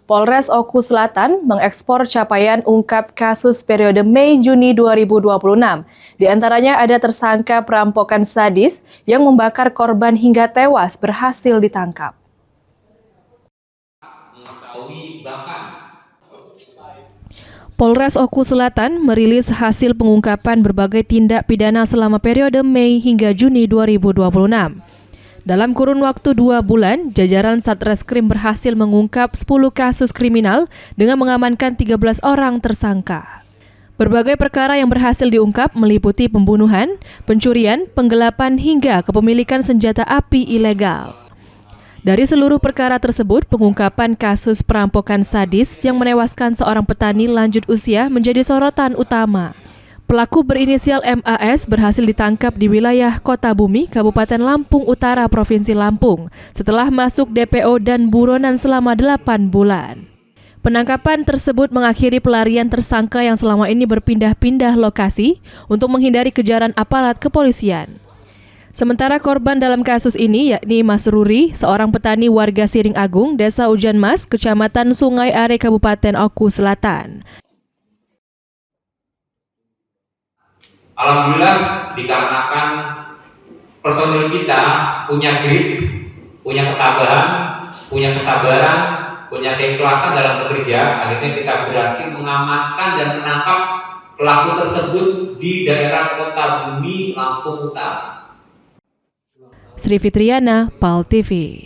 Polres Oku Selatan mengekspor capaian ungkap kasus periode Mei-Juni 2026. Di antaranya ada tersangka perampokan sadis yang membakar korban hingga tewas berhasil ditangkap. Polres Oku Selatan merilis hasil pengungkapan berbagai tindak pidana selama periode Mei hingga Juni 2026. Dalam kurun waktu 2 bulan, jajaran Satreskrim berhasil mengungkap 10 kasus kriminal dengan mengamankan 13 orang tersangka. Berbagai perkara yang berhasil diungkap meliputi pembunuhan, pencurian, penggelapan hingga kepemilikan senjata api ilegal. Dari seluruh perkara tersebut, pengungkapan kasus perampokan sadis yang menewaskan seorang petani lanjut usia menjadi sorotan utama. Pelaku berinisial MAS berhasil ditangkap di wilayah Kota Bumi, Kabupaten Lampung Utara, Provinsi Lampung, setelah masuk DPO dan buronan selama 8 bulan. Penangkapan tersebut mengakhiri pelarian tersangka yang selama ini berpindah-pindah lokasi untuk menghindari kejaran aparat kepolisian. Sementara korban dalam kasus ini yakni Mas Ruri, seorang petani warga Siring Agung, Desa Ujan Mas, Kecamatan Sungai Are, Kabupaten Oku Selatan. Alhamdulillah, dikarenakan personil kita punya grit, punya ketabahan, punya kesabaran, punya keikhlasan dalam bekerja, akhirnya kita berhasil mengamankan dan menangkap pelaku tersebut di daerah Kota Bumi, Lampung Utara. Sri Fitriana, PAL TV.